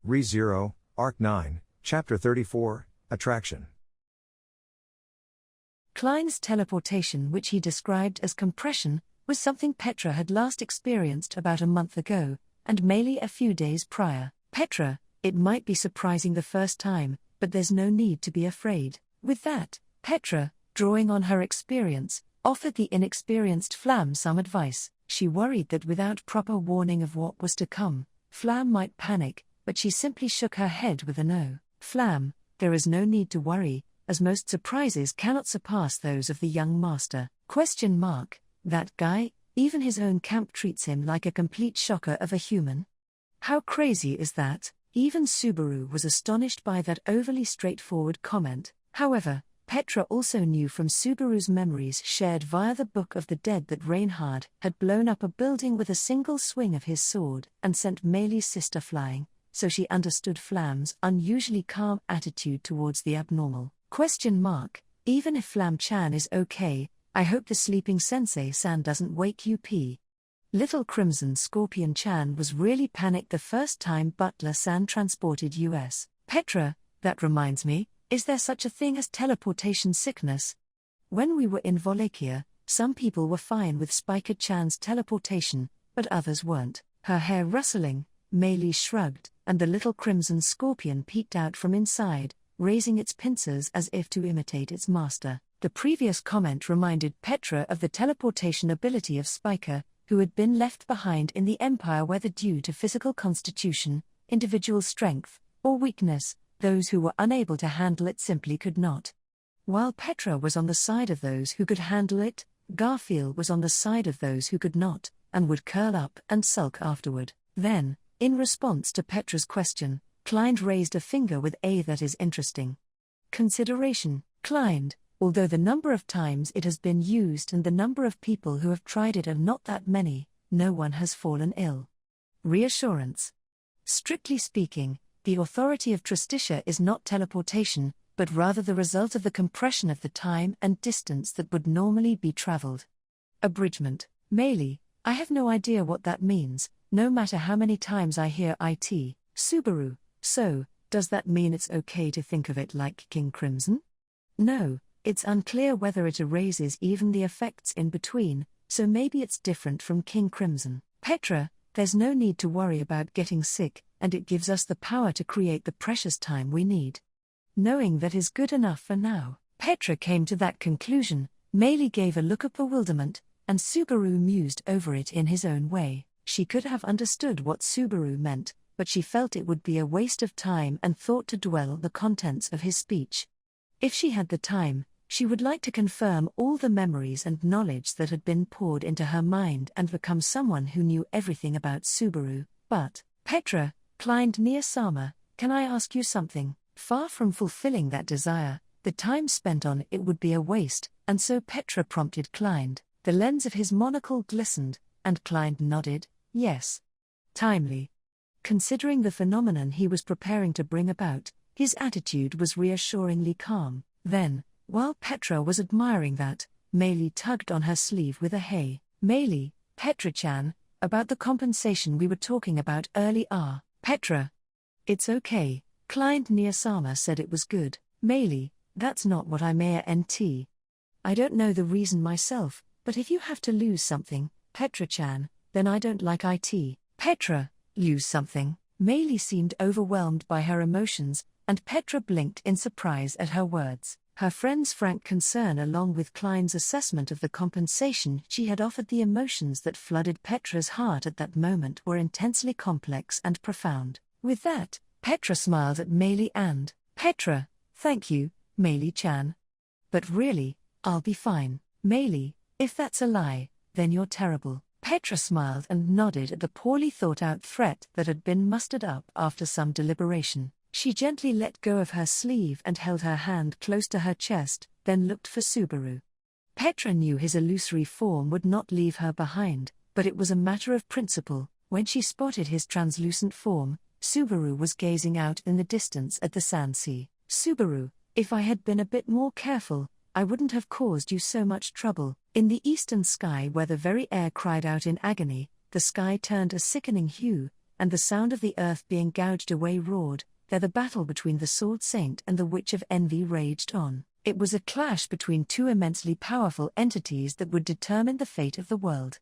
Re-Zero, Arc 9, Chapter 34, Attraction. Klein's teleportation, which he described as compression, was something Petra had last experienced about a month ago, and Meili a few days prior. Petra, it might be surprising the first time, but there's no need to be afraid. With that, Petra, drawing on her experience, offered the inexperienced Flam some advice. She worried that without proper warning of what was to come, Flam might panic, but she simply shook her head with a no. Flam, there is no need to worry, as most surprises cannot surpass those of the young master. That guy, even his own camp treats him like a complete shocker of a human. How crazy is that? Even Subaru was astonished by that overly straightforward comment. However, Petra also knew from Subaru's memories shared via the Book of the Dead that Reinhard had blown up a building with a single swing of his sword and sent Meili's sister flying, so she understood Flam's unusually calm attitude towards the abnormal. Even if Flam-chan is okay, I hope the sleeping Sensei-san doesn't wake you p. Little Crimson Scorpion-chan was really panicked the first time Butler-san transported US. Petra, that reminds me, is there such a thing as teleportation sickness? When we were in Wallachia, some people were fine with Spiker-chan's teleportation, but others weren't. Her hair rustling, Meili shrugged, and the little Crimson Scorpion peeked out from inside, raising its pincers as if to imitate its master. The previous comment reminded Petra of the teleportation ability of Spiker, who had been left behind in the Empire, whether due to physical constitution, individual strength, or weakness. Those who were unable to handle it simply could not. While Petra was on the side of those who could handle it, Garfield was on the side of those who could not, and would curl up and sulk afterward. Then, in response to Petra's question, Klein raised a finger with a "that is interesting." Consideration. Klein, although the number of times it has been used and the number of people who have tried it are not that many, no one has fallen ill. Reassurance. Strictly speaking, the authority of Trustitia is not teleportation, but rather the result of the compression of the time and distance that would normally be traveled. Abridgment. Meili, I have no idea what that means, no matter how many times I hear it. Subaru, so, does that mean it's okay to think of it like King Crimson? No, it's unclear whether it erases even the effects in between, so maybe it's different from King Crimson. Petra, there's no need to worry about getting sick, and it gives us the power to create the precious time we need. Knowing that is good enough for now. Petra came to that conclusion. Meili gave a look of bewilderment, and Subaru mused over it in his own way. She could have understood what Subaru meant, but she felt it would be a waste of time and thought to dwell on the contents of his speech. If she had the time, she would like to confirm all the memories and knowledge that had been poured into her mind and become someone who knew everything about Subaru, but, Petra, Klein near Sama, can I ask you something? Far from fulfilling that desire, the time spent on it would be a waste, and so Petra prompted Klein. The lens of his monocle glistened, and Klein nodded, yes. Timely. Considering the phenomenon he was preparing to bring about, his attitude was reassuringly calm. Then, while Petra was admiring that, Meili tugged on her sleeve with a "Hey, Meili, Petra-chan, about the compensation we were talking about earlier." Petra. It's okay, Klein near Sama said it was good. Meili, that's not what I meant. I don't know the reason myself, but if you have to lose something, Petra-chan, then I don't like it. Petra, lose something? Meili seemed overwhelmed by her emotions, and Petra blinked in surprise at her words. Her friend's frank concern along with Klein's assessment of the compensation she had offered, the emotions that flooded Petra's heart at that moment were intensely complex and profound. With that, Petra smiled at Meili and, Petra, thank you, Meili-chan. But really, I'll be fine. Meili, if that's a lie, then you're terrible. Petra smiled and nodded at the poorly thought-out threat that had been mustered up after some deliberation. She gently let go of her sleeve and held her hand close to her chest, then looked for Subaru. Petra knew his illusory form would not leave her behind, but it was a matter of principle. When she spotted his translucent form, Subaru was gazing out in the distance at the sand sea. Subaru, if I had been a bit more careful, I wouldn't have caused you so much trouble. In the eastern sky where the very air cried out in agony, the sky turned a sickening hue, and the sound of the earth being gouged away roared. There the battle between the Sword Saint and the Witch of Envy raged on. It was a clash between two immensely powerful entities that would determine the fate of the world.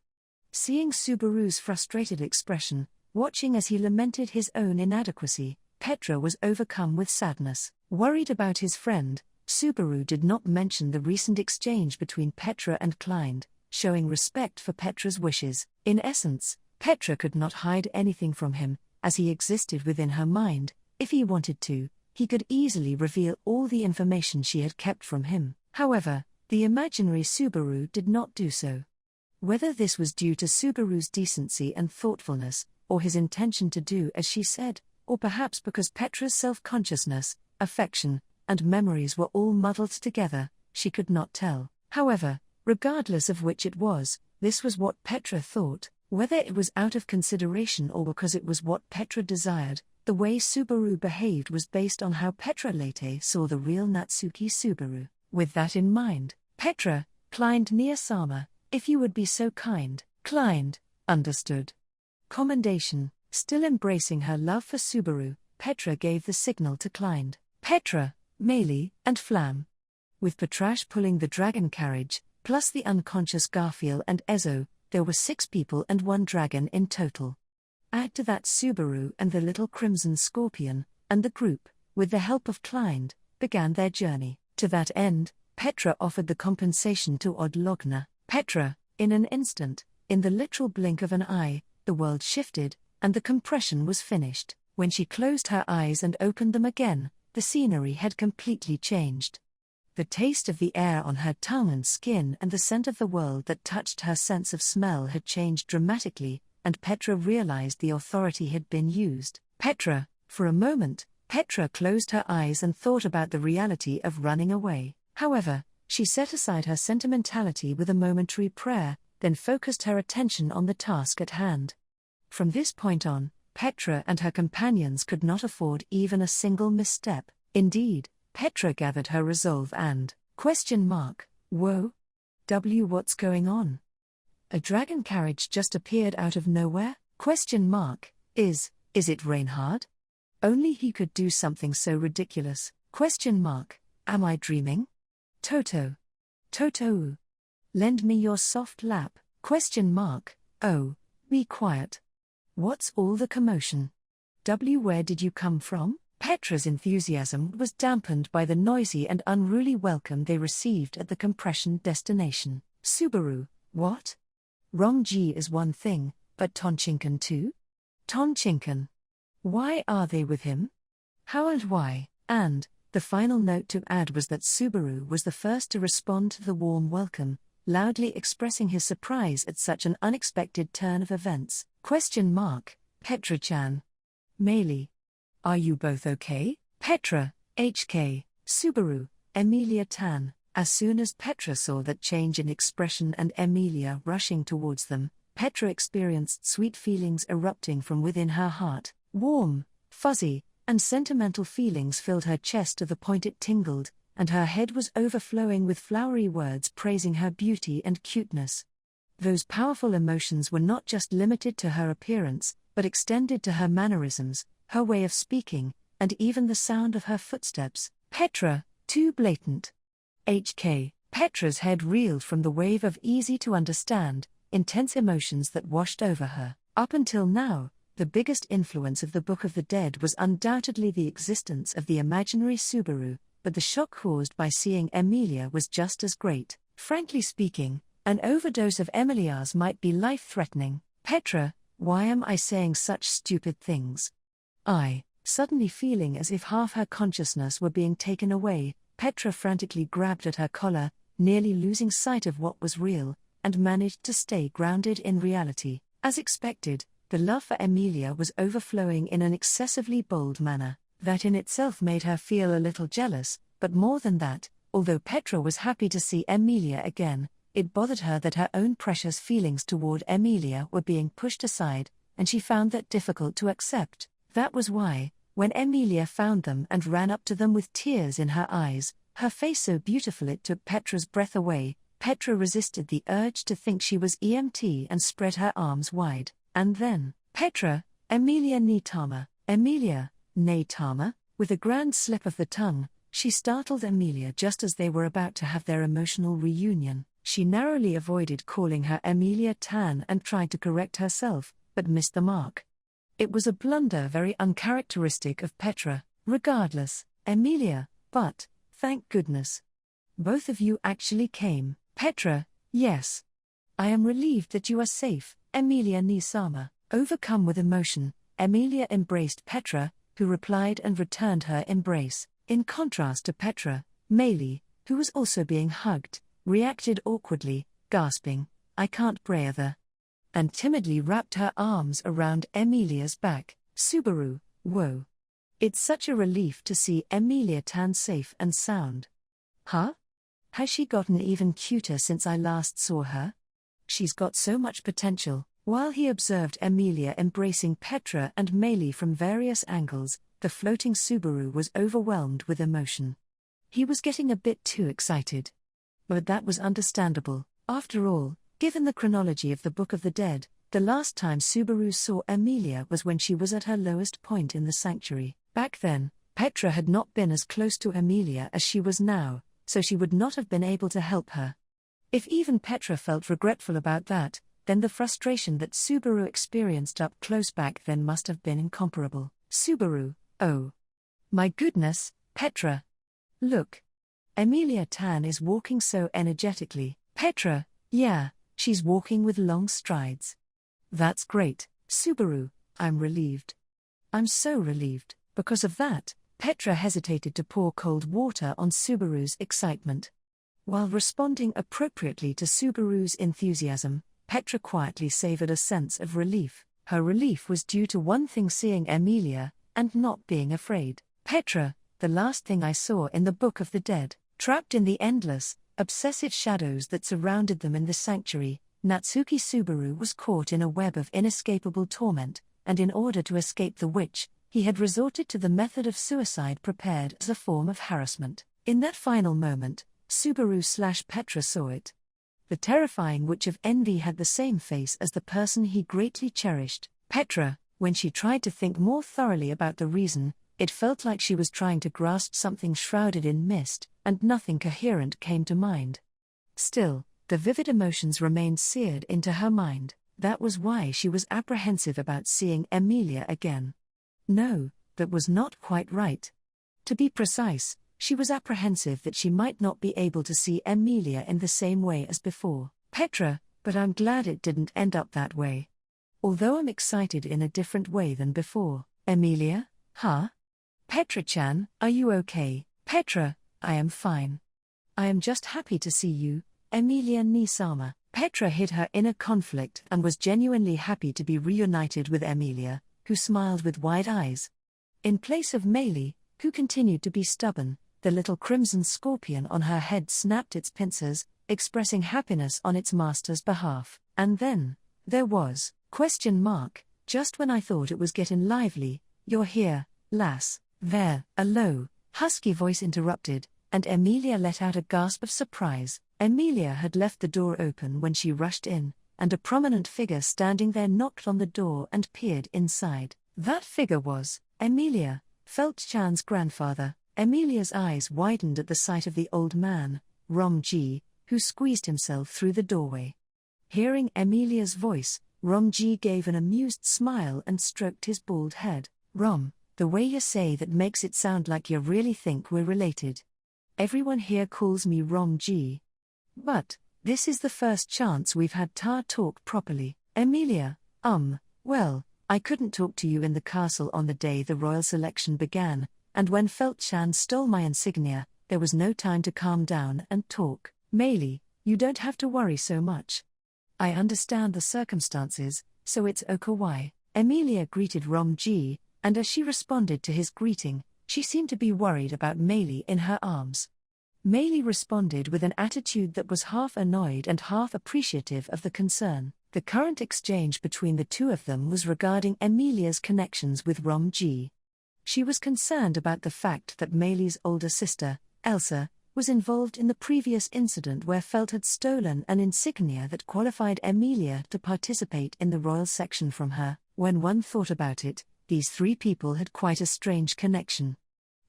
Seeing Subaru's frustrated expression, watching as he lamented his own inadequacy, Petra was overcome with sadness. Worried about his friend, Subaru did not mention the recent exchange between Petra and Klein, showing respect for Petra's wishes. In essence, Petra could not hide anything from him, as he existed within her mind. If he wanted to, he could easily reveal all the information she had kept from him. However, the imaginary Subaru did not do so. Whether this was due to Subaru's decency and thoughtfulness, or his intention to do as she said, or perhaps because Petra's self-consciousness, affection, and memories were all muddled together, she could not tell. However, regardless of which it was, this was what Petra thought. Whether it was out of consideration or because it was what Petra desired, the way Subaru behaved was based on how Petra later saw the real Natsuki Subaru. With that in mind, Petra climbed near Sama. If you would be so kind. Klein understood. Commendation. Still embracing her love for Subaru, Petra gave the signal to Klein. Petra, Meili, and Flam. With Patrash pulling the dragon carriage, plus the unconscious Garfield and Ezo, there were 6 people and 1 dragon in total. Add to that Subaru and the little crimson scorpion, and the group, with the help of Klein, began their journey. To that end, Petra offered the compensation to Odlogna. Petra, in an instant, in the literal blink of an eye, the world shifted, and the compression was finished. When she closed her eyes and opened them again, the scenery had completely changed. The taste of the air on her tongue and skin and the scent of the world that touched her sense of smell had changed dramatically, and Petra realized the authority had been used. Petra, for a moment, Petra closed her eyes and thought about the reality of running away. However, she set aside her sentimentality with a momentary prayer, then focused her attention on the task at hand. From this point on, Petra and her companions could not afford even a single misstep. Indeed, Petra gathered her resolve and, whoa? What's going on? A dragon carriage just appeared out of nowhere? Is it Reinhard? Only he could do something so ridiculous. Am I dreaming? Toto, lend me your soft lap. Oh, be quiet. What's all the commotion? Where did you come from? Petra's enthusiasm was dampened by the noisy and unruly welcome they received at the compression destination. Subaru, what? Rongji is one thing, but Tonchinkan too? Tonchinkan. Why are they with him? How and why? And, the final note to add was that Subaru was the first to respond to the warm welcome, loudly expressing his surprise at such an unexpected turn of events. Petra-chan. Meili. Are you both okay? Petra, HK, Subaru, Emilia Tan. As soon as Petra saw that change in expression and Emilia rushing towards them, Petra experienced sweet feelings erupting from within her heart. Warm, fuzzy, and sentimental feelings filled her chest to the point it tingled, and her head was overflowing with flowery words praising her beauty and cuteness. Those powerful emotions were not just limited to her appearance, but extended to her mannerisms, her way of speaking, and even the sound of her footsteps. Petra, too blatant. HK. Petra's head reeled from the wave of easy-to-understand, intense emotions that washed over her. Up until now, the biggest influence of the Book of the Dead was undoubtedly the existence of the imaginary Subaru, but the shock caused by seeing Emilia was just as great. Frankly speaking, an overdose of Emilia's might be life-threatening. Petra, why am I saying such stupid things? Suddenly feeling as if half her consciousness were being taken away, Petra frantically grabbed at her collar, nearly losing sight of what was real, and managed to stay grounded in reality. As expected, the love for Emilia was overflowing in an excessively bold manner. That in itself made her feel a little jealous, but more than that, although Petra was happy to see Emilia again, it bothered her that her own precious feelings toward Emilia were being pushed aside, and she found that difficult to accept. That was why, when Emilia found them and ran up to them with tears in her eyes, her face so beautiful it took Petra's breath away, Petra resisted the urge to think she was EMT and spread her arms wide. And then, Petra, Emilia ni Tama, Emilia, ne Tama?" With a grand slip of the tongue, she startled Emilia just as they were about to have their emotional reunion. She narrowly avoided calling her Emilia Tan and tried to correct herself, but missed the mark. It was a blunder very uncharacteristic of Petra. "Regardless, Emilia, but, thank goodness. Both of you actually came." "Petra, yes. I am relieved that you are safe, Emilia ni Sama." Overcome with emotion, Emilia embraced Petra, who replied and returned her embrace. In contrast to Petra, Meili, who was also being hugged, reacted awkwardly, gasping, "I can't breathe," and timidly wrapped her arms around Emilia's back. "Subaru, whoa. It's such a relief to see Emilia Tan safe and sound." "Huh? Has she gotten even cuter since I last saw her? She's got so much potential." While he observed Emilia embracing Petra and Meili from various angles, the floating Subaru was overwhelmed with emotion. He was getting a bit too excited. But that was understandable. After all, given the chronology of the Book of the Dead, the last time Subaru saw Emilia was when she was at her lowest point in the sanctuary. Back then, Petra had not been as close to Emilia as she was now, so she would not have been able to help her. If even Petra felt regretful about that, then the frustration that Subaru experienced up close back then must have been incomparable. "Subaru, oh. My goodness, Petra. Look. Emilia Tan is walking so energetically." "Petra, yeah, she's walking with long strides." "That's great, Subaru, I'm relieved. I'm so relieved." Because of that, Petra hesitated to pour cold water on Subaru's excitement. While responding appropriately to Subaru's enthusiasm, Petra quietly savored a sense of relief. Her relief was due to one thing: seeing Emilia, and not being afraid. "Petra, the last thing I saw in the Book of the Dead." Trapped in the endless, obsessive shadows that surrounded them in the sanctuary, Natsuki Subaru was caught in a web of inescapable torment, and in order to escape the witch, he had resorted to the method of suicide prepared as a form of harassment. In that final moment, Subaru/Petra saw it. The terrifying witch of envy had the same face as the person he greatly cherished. Petra, when she tried to think more thoroughly about the reason, it felt like she was trying to grasp something shrouded in mist, and nothing coherent came to mind. Still, the vivid emotions remained seared into her mind. That was why she was apprehensive about seeing Emilia again. No, that was not quite right. To be precise, she was apprehensive that she might not be able to see Emilia in the same way as before. "Petra, but I'm glad it didn't end up that way. Although I'm excited in a different way than before." "Emilia, huh? Petra-chan, are you okay?" "Petra, I am fine. I am just happy to see you, Emilia ni Sama." Petra hid her inner conflict and was genuinely happy to be reunited with Emilia, who smiled with wide eyes. In place of Meili, who continued to be stubborn, the little crimson scorpion on her head snapped its pincers, expressing happiness on its master's behalf. And then, there was, just when I thought it was getting lively, "You're here, lass." There, a low, husky voice interrupted, and Emilia let out a gasp of surprise. Emilia had left the door open when she rushed in, and a prominent figure standing there knocked on the door and peered inside. That figure was Emilia, Felt-chan's grandfather. Emilia's eyes widened at the sight of the old man, Rom-ji, who squeezed himself through the doorway. Hearing Emilia's voice, Rom-ji gave an amused smile and stroked his bald head. "Rom, the way you say that makes it sound like you really think we're related. Everyone here calls me Rom-ji. But, this is the first chance we've had to talk properly." "Emilia, well, I couldn't talk to you in the castle on the day the royal selection began, and when Felt-chan stole my insignia, there was no time to calm down and talk. Meili, you don't have to worry so much. I understand the circumstances, so it's okay." Emilia greeted Rom-ji, and as she responded to his greeting, she seemed to be worried about Meili in her arms. Meili responded with an attitude that was half annoyed and half appreciative of the concern. The current exchange between the two of them was regarding Emilia's connections with Rom-ji. She was concerned about the fact that Meili's older sister, Elsa, was involved in the previous incident where Felt had stolen an insignia that qualified Emilia to participate in the royal section from her. When one thought about it, these three people had quite a strange connection.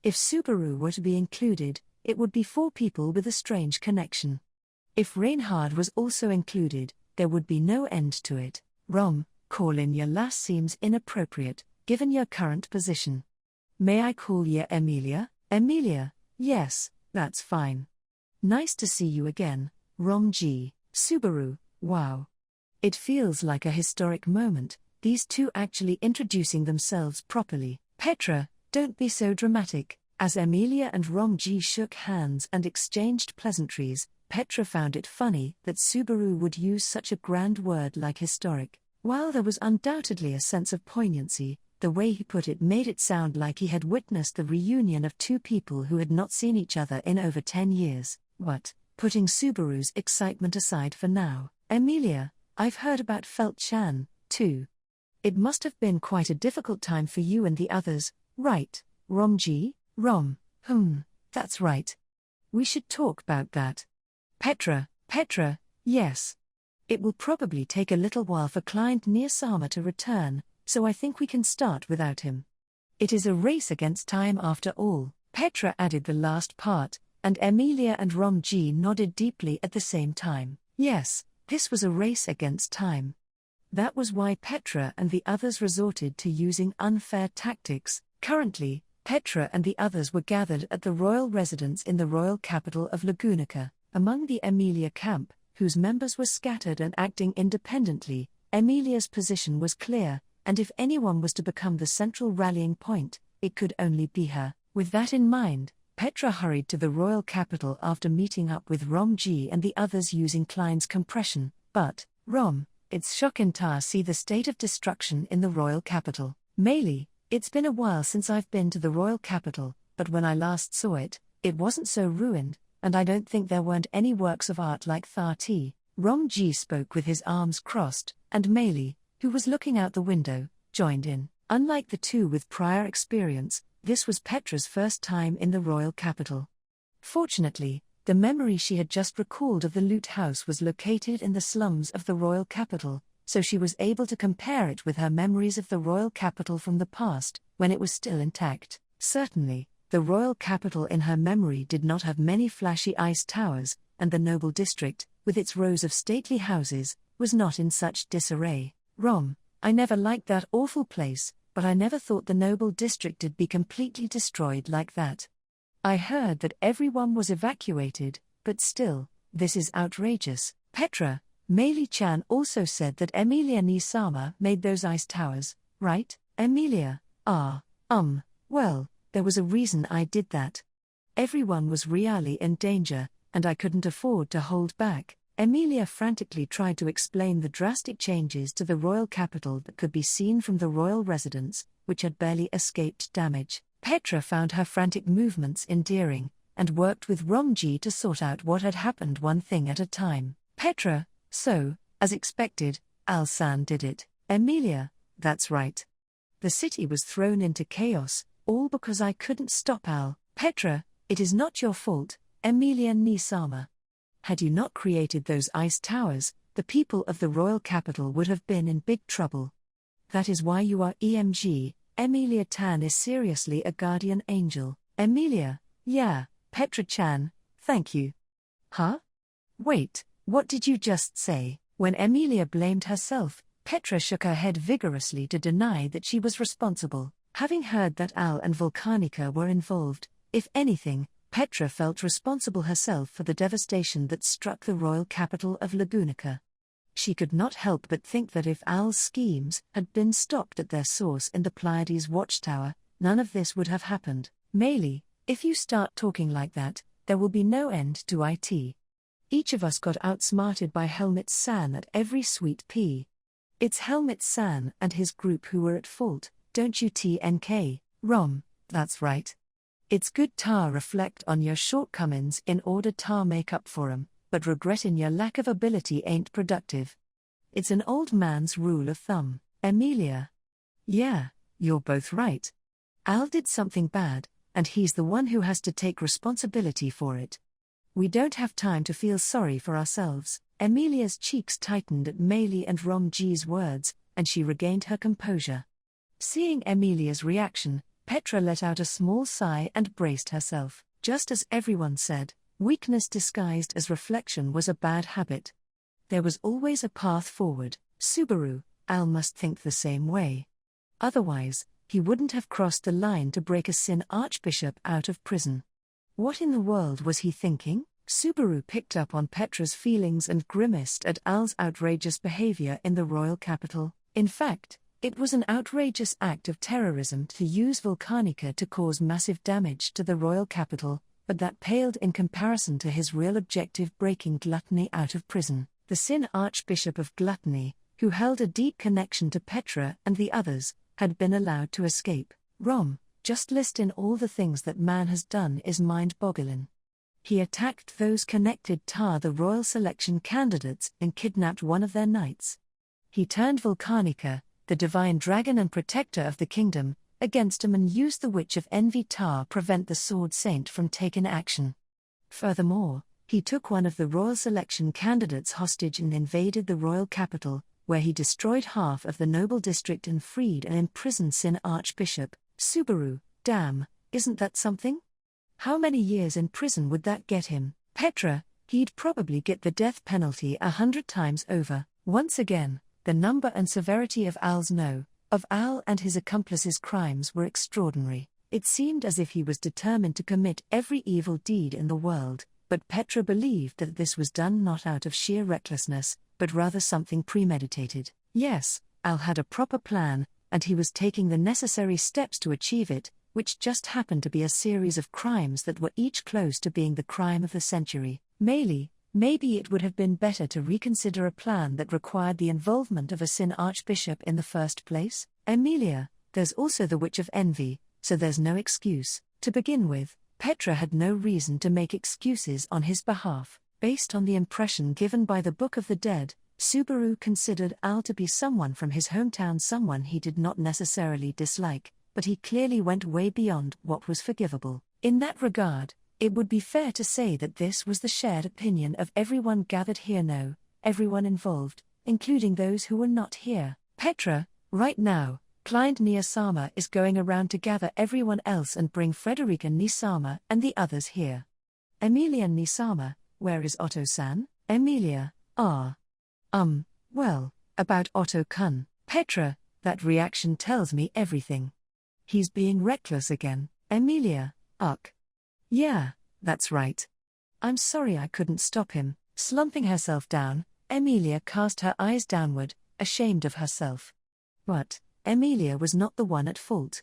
If Subaru were to be included, it would be four people with a strange connection. If Reinhard was also included, there would be no end to it. Rom, call in your lass seems inappropriate, given your current position. May I call you Emilia? Emilia, yes, that's fine. Nice to see you again, Rom G. Subaru, wow. It feels like a historic moment, these two actually introducing themselves properly. Petra, don't be so dramatic. As Emilia and Rom G shook hands and exchanged pleasantries, Petra found it funny that Subaru would use such a grand word like historic. While there was undoubtedly a sense of poignancy, the way he put it made it sound like he had witnessed the reunion of two people who had not seen each other in over 10 years. What? Putting Subaru's excitement aside for now, Emilia, I've heard about Felt-chan, too. It must have been quite a difficult time for you and the others, right, Rom G? Rom, that's right. We should talk about that. Petra, yes. It will probably take a little while for Klein near Sama to return, so I think we can start without him. It is a race against time after all. Petra added the last part, and Emilia and Rom G nodded deeply at the same time. Yes, this was a race against time. That was why Petra and the others resorted to using unfair tactics. Currently, Petra and the others were gathered at the royal residence in the royal capital of Lagunica. Among the Emilia camp, whose members were scattered and acting independently, Emilia's position was clear, and if anyone was to become the central rallying point, it could only be her. With that in mind, Petra hurried to the royal capital after meeting up with Rom G and the others using Klein's compression. But, Rom, it's shocking to see the state of destruction in the royal capital. Meili, it's been a while since I've been to the royal capital, but when I last saw it, it wasn't so ruined, and I don't think there weren't any works of art like Tharti. Rom G spoke with his arms crossed, and Meili, who was looking out the window, joined in. Unlike the two with prior experience, this was Petra's first time in the royal capital. Fortunately, the memory she had just recalled of the loot house was located in the slums of the royal capital, so she was able to compare it with her memories of the royal capital from the past, when it was still intact. Certainly, the royal capital in her memory did not have many flashy ice towers, and the noble district, with its rows of stately houses, was not in such disarray. Rom, I never liked that awful place, but I never thought the noble district'd be completely destroyed like that. I heard that everyone was evacuated, but still, this is outrageous. Petra, Meili-chan also said that Emilia Nisama made those ice towers, right? Emilia, well, there was a reason I did that. Everyone was really in danger, and I couldn't afford to hold back. Emilia frantically tried to explain the drastic changes to the royal capital that could be seen from the royal residence, which had barely escaped damage. Petra found her frantic movements endearing, and worked with Rom G to sort out what had happened one thing at a time. Petra, so, as expected, Al-san did it. Emilia, that's right. The city was thrown into chaos, all because I couldn't stop Al. Petra, it is not your fault, Emilia Nisama. Had you not created those ice towers, the people of the royal capital would have been in big trouble. That is why you are EMG, Emilia Tan is seriously a guardian angel. Emilia, yeah, Petra-chan, thank you. Huh? Wait, what did you just say? When Emilia blamed herself, Petra shook her head vigorously to deny that she was responsible. Having heard that Al and Volcanica were involved, if anything, Petra felt responsible herself for the devastation that struck the royal capital of Lagunica. She could not help but think that if Al's schemes had been stopped at their source in the Pleiades watchtower, none of this would have happened. Meili, if you start talking like that, there will be no end to it. Each of us got outsmarted by Helmut-san at every sweet pea. It's Helmut-san and his group who were at fault, don't you TNK, Rom, that's right. It's good to reflect on your shortcomings in order to make up for 'em, but regretting your lack of ability ain't productive. It's an old man's rule of thumb. Emilia. Yeah, you're both right. Al did something bad, and he's the one who has to take responsibility for it. We don't have time to feel sorry for ourselves. Emilia's cheeks tightened at Meili and Rom G's words, and she regained her composure. Seeing Emilia's reaction, Petra let out a small sigh and braced herself. Just as everyone said, weakness disguised as reflection was a bad habit. There was always a path forward. Subaru, Al must think the same way. Otherwise, he wouldn't have crossed the line to break a Sin Archbishop out of prison. What in the world was he thinking? Subaru picked up on Petra's feelings and grimaced at Al's outrageous behavior in the royal capital. In fact, it was an outrageous act of terrorism to use Volcanica to cause massive damage to the royal capital, but that paled in comparison to his real objective: breaking Gluttony out of prison. The Sin Archbishop of Gluttony, who held a deep connection to Petra and the others, had been allowed to escape. Just listing all the things that man has done is mind-boggling. He attacked those connected to the royal selection candidates and kidnapped one of their knights. He turned Volcanica, the divine dragon and protector of the kingdom, against him and used the Witch of Envy to prevent the Sword Saint from taking action. Furthermore, he took one of the royal selection candidates hostage and invaded the royal capital, where he destroyed half of the noble district and freed and imprisoned Sin Archbishop. Subaru, damn, isn't that something? How many years in prison would that get him? Petra, he'd probably get the death penalty 100 times over. Once again, the number and severity of Al and his accomplices' crimes were extraordinary. It seemed as if he was determined to commit every evil deed in the world, but Petra believed that this was done not out of sheer recklessness, but rather something premeditated. Yes, Al had a proper plan, and he was taking the necessary steps to achieve it, which just happened to be a series of crimes that were each close to being the crime of the century. Maybe it would have been better to reconsider a plan that required the involvement of a Sin Archbishop in the first place. Emilia, there's also the Witch of Envy, so there's no excuse. To begin with, Petra had no reason to make excuses on his behalf. Based on the impression given by the Book of the Dead, Subaru considered Al to be someone from his hometown, someone he did not necessarily dislike, but he clearly went way beyond what was forgivable. In that regard, it would be fair to say that this was the shared opinion of everyone gathered here. No, everyone involved, including those who were not here. Petra, right now, Klein Nisama is going around to gather everyone else and bring Frederica Nisama and the others here. Emilia Nisama, where is Otto-san? Emilia, well, about Otto-kun. Petra, that reaction tells me everything. He's being reckless again. Emilia, yeah, that's right. I'm sorry I couldn't stop him. Slumping herself down, Emilia cast her eyes downward, ashamed of herself. But Emilia was not the one at fault.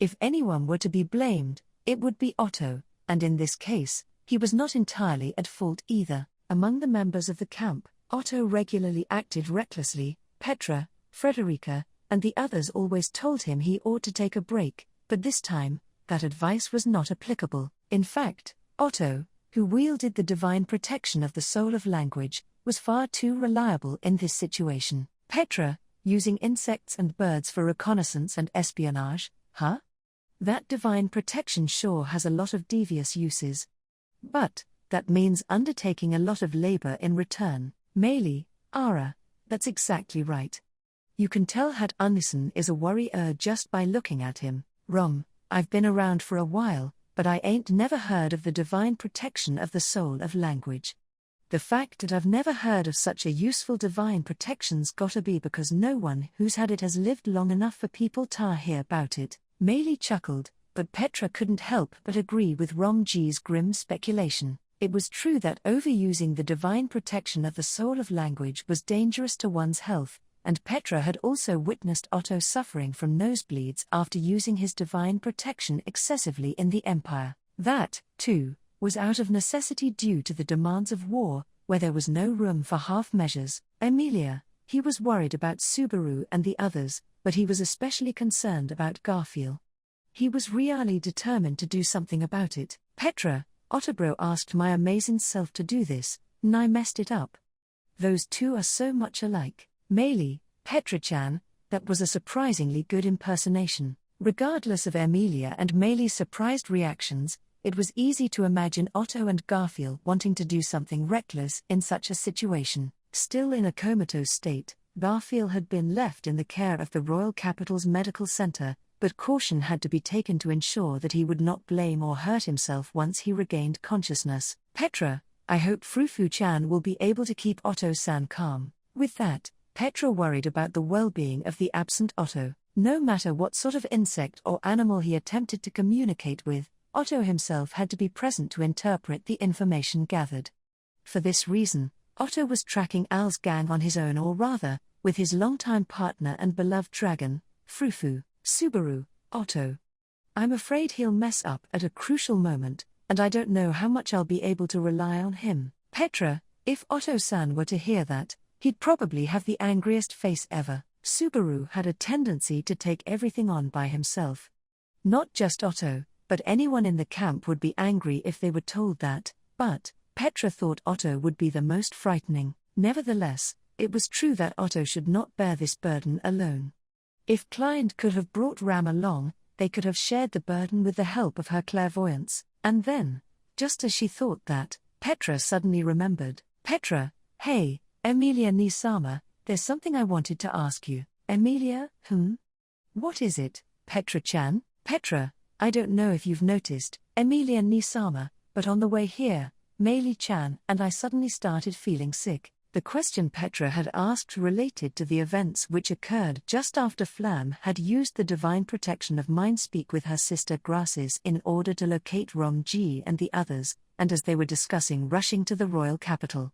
If anyone were to be blamed, it would be Otto, and in this case, he was not entirely at fault either. Among the members of the camp, Otto regularly acted recklessly. Petra, Frederica, and the others always told him he ought to take a break, but this time, that advice was not applicable. In fact, Otto, who wielded the divine protection of the soul of language, was far too reliable in this situation. Petra, using insects and birds for reconnaissance and espionage, That divine protection sure has a lot of devious uses. But that means undertaking a lot of labor in return. That's exactly right. You can tell Hat Unnison is a worrier just by looking at him. I've been around for a while, but I ain't never heard of the divine protection of the soul of language. The fact that I've never heard of such a useful divine protection's gotta be because no one who's had it has lived long enough for people to hear about it. Meili chuckled, but Petra couldn't help but agree with Romji's grim speculation. It was true that overusing the divine protection of the soul of language was dangerous to one's health, and Petra had also witnessed Otto suffering from nosebleeds after using his divine protection excessively in the Empire. That, too, was out of necessity due to the demands of war, where there was no room for half measures. Emilia, he was worried about Subaru and the others, but he was especially concerned about Garfield. He was really determined to do something about it. Petra, Ottobro asked my amazing self to do this, and I messed it up. Those two are so much alike. Meili, Petra-chan, that was a surprisingly good impersonation. Regardless of Emilia and Meili's surprised reactions, it was easy to imagine Otto and Garfield wanting to do something reckless in such a situation. Still in a comatose state, Garfield had been left in the care of the Royal Capital's medical center, but caution had to be taken to ensure that he would not blame or hurt himself once he regained consciousness. Petra, I hope Fufu-chan will be able to keep Otto-san calm. With that, Petra worried about the well-being of the absent Otto. No matter what sort of insect or animal he attempted to communicate with, Otto himself had to be present to interpret the information gathered. For this reason, Otto was tracking Al's gang on his own, or rather, with his longtime partner and beloved dragon, Fufu, Subaru, Otto. I'm afraid he'll mess up at a crucial moment, and I don't know how much I'll be able to rely on him. Petra, if Otto-san were to hear that, he'd probably have the angriest face ever. Subaru had a tendency to take everything on by himself. Not just Otto, but anyone in the camp would be angry if they were told that, but Petra thought Otto would be the most frightening. Nevertheless, it was true that Otto should not bear this burden alone. If Klein could have brought Ram along, they could have shared the burden with the help of her clairvoyance. And then, just as she thought that, Petra suddenly remembered. Petra, hey, Emilia Nisama, there's something I wanted to ask you. Emilia, What is it, Petra-chan? Petra, I don't know if you've noticed, Emilia Nisama, but on the way here, Meili-chan and I suddenly started feeling sick. The question Petra had asked related to the events which occurred just after Flam had used the divine protection of Mindspeak with her sister Grasses in order to locate Rom-ji and the others, and as they were discussing rushing to the royal capital.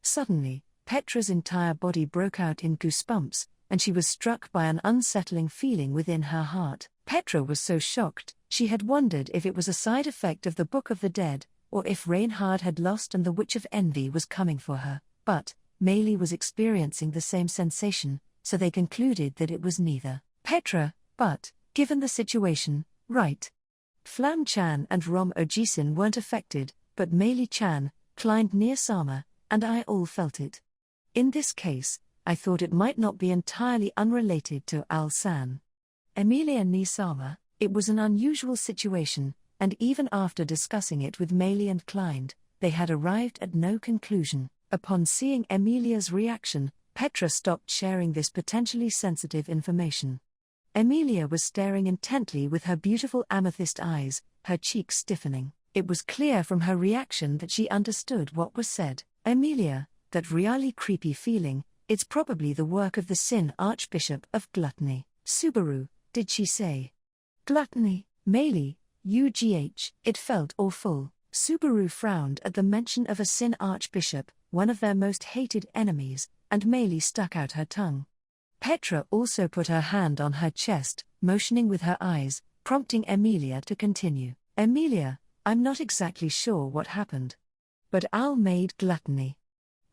Suddenly, Petra's entire body broke out in goosebumps, and she was struck by an unsettling feeling within her heart. Petra was so shocked, she had wondered if it was a side effect of the Book of the Dead, or if Reinhard had lost and the Witch of Envy was coming for her. But Meili was experiencing the same sensation, so they concluded that it was neither. Petra, but, given the situation, right. Flam-chan and Rom-Ojisin weren't affected, but Meili-chan, Klein Nisama, and I all felt it. In this case, I thought it might not be entirely unrelated to Al-san. Emilia Nisama, it was an unusual situation, and even after discussing it with Meili and Klein, they had arrived at no conclusion. Upon seeing Emilia's reaction, Petra stopped sharing this potentially sensitive information. Emilia was staring intently with her beautiful amethyst eyes, her cheeks stiffening. It was clear from her reaction that she understood what was said. Emilia, that really creepy feeling, it's probably the work of the Sin Archbishop of Gluttony. Subaru, did she say? Gluttony, Meili, UGH, it felt awful. Subaru frowned at the mention of a Sin Archbishop, one of their most hated enemies, and Meili stuck out her tongue. Petra also put her hand on her chest, motioning with her eyes, prompting Emilia to continue. Emilia, I'm not exactly sure what happened. But Al made gluttony.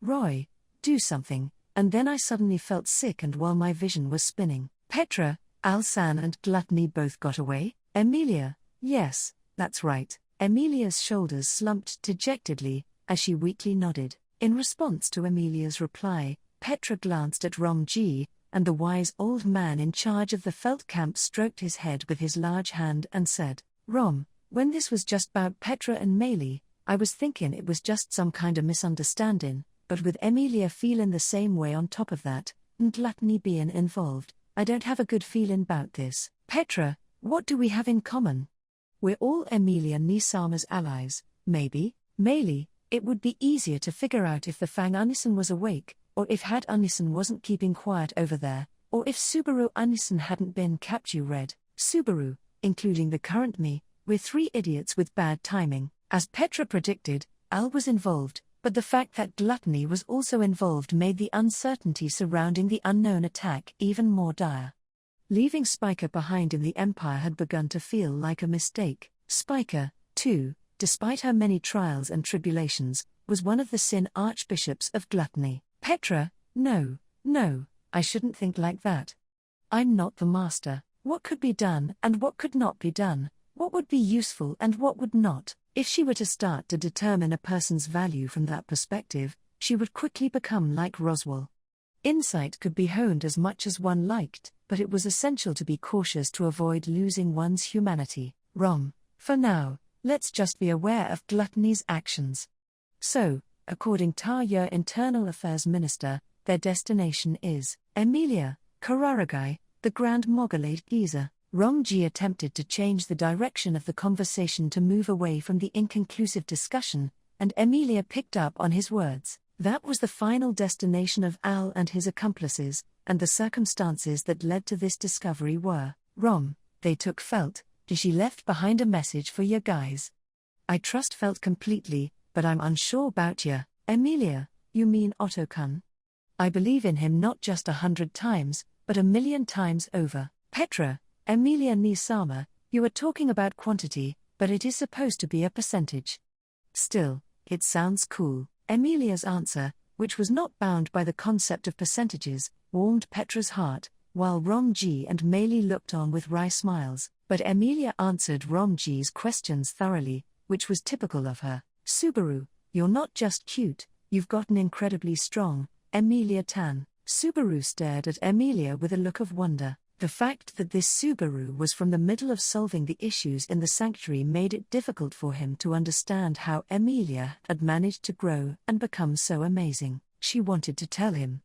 Roy, do something, and then I suddenly felt sick and while my vision was spinning. Petra, Al-san and gluttony both got away? Emilia, yes, that's right. Emilia's shoulders slumped dejectedly, as she weakly nodded. In response to Emilia's reply, Petra glanced at Rom-ji, and the wise old man in charge of the felt camp stroked his head with his large hand and said, Rom, when this was just about Petra and Meili, I was thinking it was just some kind of misunderstanding, but with Emilia feeling the same way on top of that, and gluttony being involved, I don't have a good feeling about this. Petra, what do we have in common? We're all Emilia Nisama's allies, maybe. Meili, it would be easier to figure out if the Fang Unison was awake, or if Had Unison wasn't keeping quiet over there, or if Subaru Unison hadn't been read. Subaru, including the current me, we're three idiots with bad timing. As Petra predicted, Al was involved, but the fact that gluttony was also involved made the uncertainty surrounding the unknown attack even more dire. Leaving Spiker behind in the Empire had begun to feel like a mistake. Spiker, too, despite her many trials and tribulations, was one of the Sin Archbishops of Gluttony. Petra, no, I shouldn't think like that. I'm not the master. What could be done and what could not be done? What would be useful and what would not? If she were to start to determine a person's value from that perspective, she would quickly become like Roswell. Insight could be honed as much as one liked, but it was essential to be cautious to avoid losing one's humanity. Rom, for now, let's just be aware of gluttony's actions. So, according to your Internal Affairs Minister, Their destination is Emilia, Kararagai, the Grand Mogulate Giza. Romji attempted to change the direction of the conversation to move away from the inconclusive discussion, and Emilia picked up on his words. That was the final destination of Al and his accomplices, and the circumstances that led to this discovery were, Rom, they took Felt, she left behind a message for ya guys. I trust Felt completely, but I'm unsure about ya, Emilia, you mean Otto-kun? I believe in him not just 100 times, but 1,000,000 times over. Petra, Emilia Nisama, you are talking about quantity, but it is supposed to be a percentage. Still, it sounds cool. Emilia's answer, which was not bound by the concept of percentages, warmed Petra's heart, while Romji and Meili looked on with wry smiles, but Emilia answered Romji's questions thoroughly, which was typical of her. Subaru, you're not just cute, you've gotten incredibly strong, Emilia-tan. Subaru stared at Emilia with a look of wonder. The fact that this Subaru was from the middle of solving the issues in the sanctuary made it difficult for him to understand how Emilia had managed to grow and become so amazing. She wanted to tell him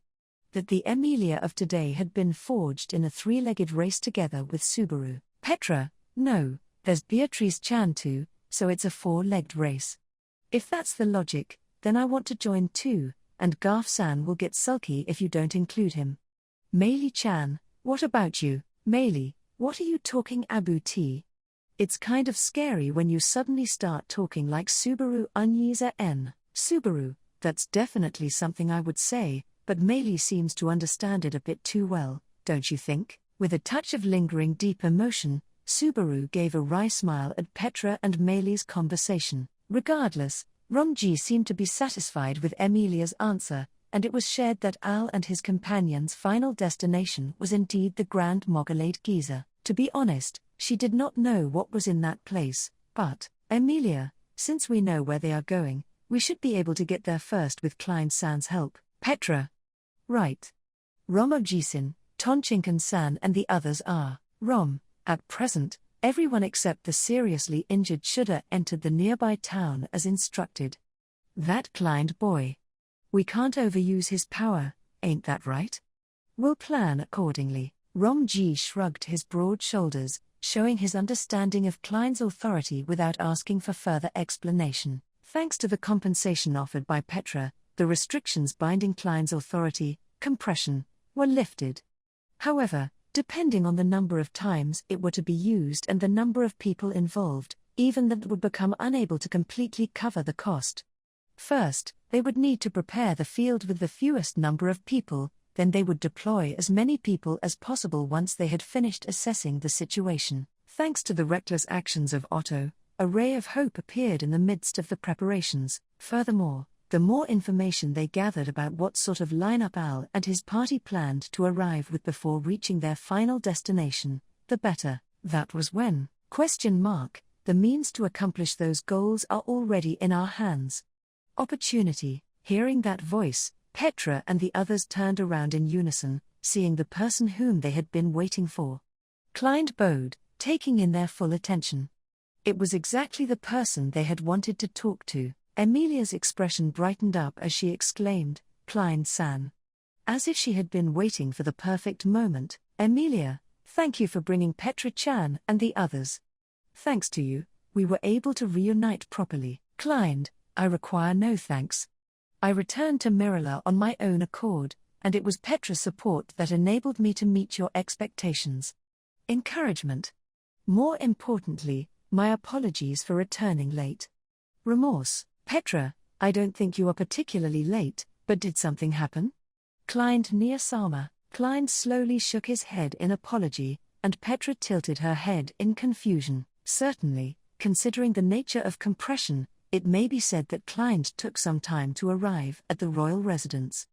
that the Emilia of today had been forged in a three-legged race together with Subaru. Petra, no, there's Beatrice-chan too, so it's a four-legged race. If that's the logic, then I want to join too, and Garf-san will get sulky if you don't include him. Meili-chan, what about you, Meili? What are you talking Abu-T? It's kind of scary when you suddenly start talking like Subaru Unyiza N. Subaru, that's definitely something I would say, but Meili seems to understand it a bit too well, don't you think? With a touch of lingering deep emotion, Subaru gave a wry smile at Petra and Meili's conversation. Regardless, Romji seemed to be satisfied with Emilia's answer, and it was shared that Al and his companion's final destination was indeed the Grand Mogulate Giza. To be honest, she did not know what was in that place, but, Emilia, since we know where they are going, we should be able to get there first with Klein-san's help. Petra. Right. Romo-jisin, Tonchinkan-san and the others are. Rom, at present, everyone except the seriously injured should have entered the nearby town as instructed. That Klein boy. We can't overuse his power, ain't that right? We'll plan accordingly. Romji shrugged his broad shoulders, showing his understanding of Klein's authority without asking for further explanation. Thanks to the compensation offered by Petra, the restrictions binding Klein's authority, compression, were lifted. However, depending on the number of times it were to be used and the number of people involved, even that would become unable to completely cover the cost. First, they would need to prepare the field with the fewest number of people, then they would deploy as many people as possible once they had finished assessing the situation. Thanks to the reckless actions of Otto, a ray of hope appeared in the midst of the preparations. Furthermore, the more information they gathered about what sort of lineup Al and his party planned to arrive with before reaching their final destination, the better. That was when, the means to accomplish those goals are already in our hands. Opportunity. Hearing that voice, Petra and the others turned around in unison, seeing the person whom they had been waiting for. Klein bowed, taking in their full attention. It was exactly the person they had wanted to talk to. Emilia's expression brightened up as she exclaimed, Klein-san. As if she had been waiting for the perfect moment. Emilia, thank you for bringing Petra-chan and the others. Thanks to you, we were able to reunite properly. Klein, I require no thanks. I returned to Mirala on my own accord, and it was Petra's support that enabled me to meet your expectations. Encouragement. More importantly, my apologies for returning late. Remorse. Petra, I don't think you are particularly late, but did something happen? Klein Niasama. Klein slowly shook his head in apology, and Petra tilted her head in confusion. Certainly, considering the nature of compression, it may be said that Klein took some time to arrive at the royal residence.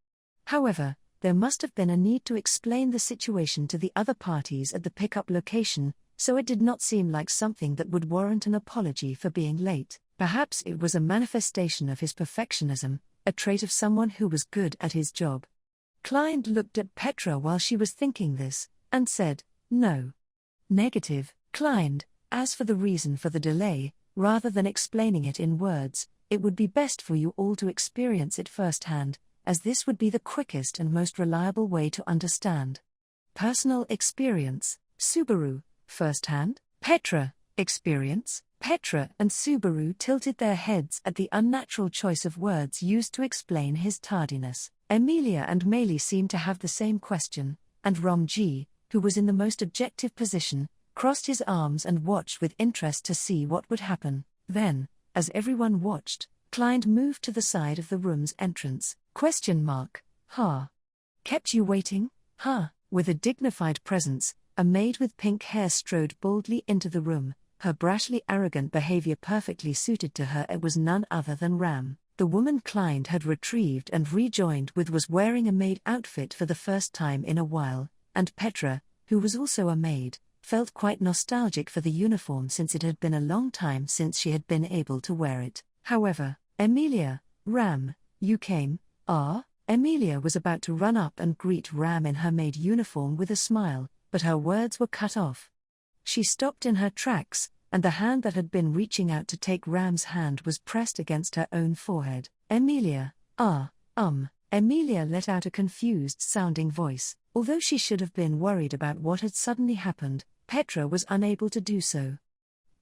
However, there must have been a need to explain the situation to the other parties at the pickup location, so it did not seem like something that would warrant an apology for being late. Perhaps it was a manifestation of his perfectionism, a trait of someone who was good at his job. Klein looked at Petra while she was thinking this, and said, no. Negative. Klein, as for the reason for the delay, rather than explaining it in words, it would be best for you all to experience it firsthand, as this would be the quickest and most reliable way to understand. Personal experience, Subaru, first-hand, Petra, experience. Petra and Subaru tilted their heads at the unnatural choice of words used to explain his tardiness. Emilia and Meili seemed to have the same question, and Romji, who was in the most objective position, crossed his arms and watched with interest to see what would happen. Then, as everyone watched, Klein moved to the side of the room's entrance. Ha. Kept you waiting? Ha. With a dignified presence, a maid with pink hair strode boldly into the room. Her brashly arrogant behavior perfectly suited to her. It was none other than Ram. The woman Klein had retrieved and rejoined with was wearing a maid outfit for the first time in a while, and Petra, who was also a maid, felt quite nostalgic for the uniform since it had been a long time since she had been able to wear it. However, Emilia, Ram, you came, Emilia was about to run up and greet Ram in her maid uniform with a smile, but her words were cut off. She stopped in her tracks, and the hand that had been reaching out to take Ram's hand was pressed against her own forehead. Emilia, Emilia let out a confused-sounding voice. Although she should have been worried about what had suddenly happened, Petra was unable to do so.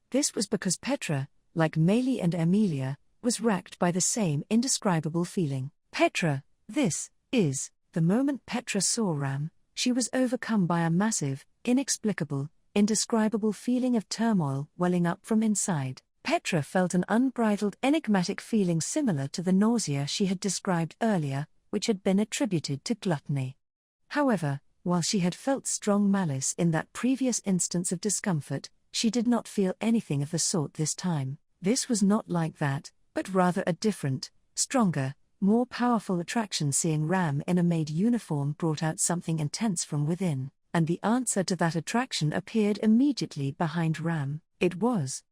This was because Petra, like Meili and Emilia, was racked by the same indescribable feeling. Petra, this is. The moment Petra saw Ram, she was overcome by a massive, inexplicable, indescribable feeling of turmoil welling up from inside. Petra felt an unbridled, enigmatic feeling similar to the nausea she had described earlier, which had been attributed to gluttony. However, while she had felt strong malice in that previous instance of discomfort, she did not feel anything of the sort this time. This was not like that, but rather a different, stronger, more powerful attraction. Seeing Ram in a maid uniform brought out something intense from within, and the answer to that attraction appeared immediately behind Ram. It was,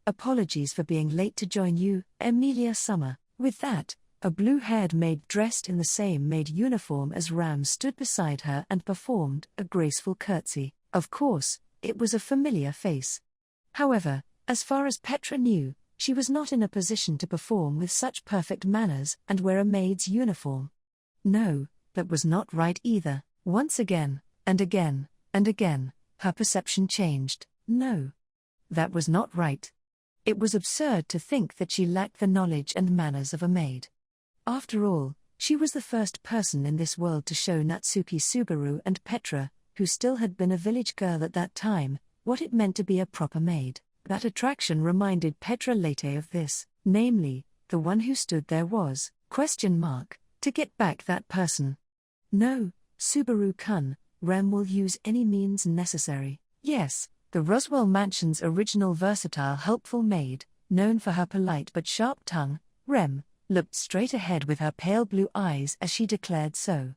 apologies for being late to join you, Emilia Summer. With that, a blue-haired maid dressed in the same maid uniform as Ram stood beside her and performed a graceful curtsy. Of course, it was a familiar face. However, as far as Petra knew, she was not in a position to perform with such perfect manners and wear a maid's uniform. No, that was not right either. Once again, and again, and again, her perception changed. No. That was not right. It was absurd to think that she lacked the knowledge and manners of a maid. After all, she was the first person in this world to show Natsuki Subaru and Petra, who still had been a village girl at that time, what it meant to be a proper maid. That attraction reminded Petra later of this, namely, the one who stood there was, to get back that person. No, Subaru-kun, Rem will use any means necessary. Yes, the Roswell Mansion's original versatile helpful maid, known for her polite but sharp tongue, Rem, looked straight ahead with her pale blue eyes as she declared so.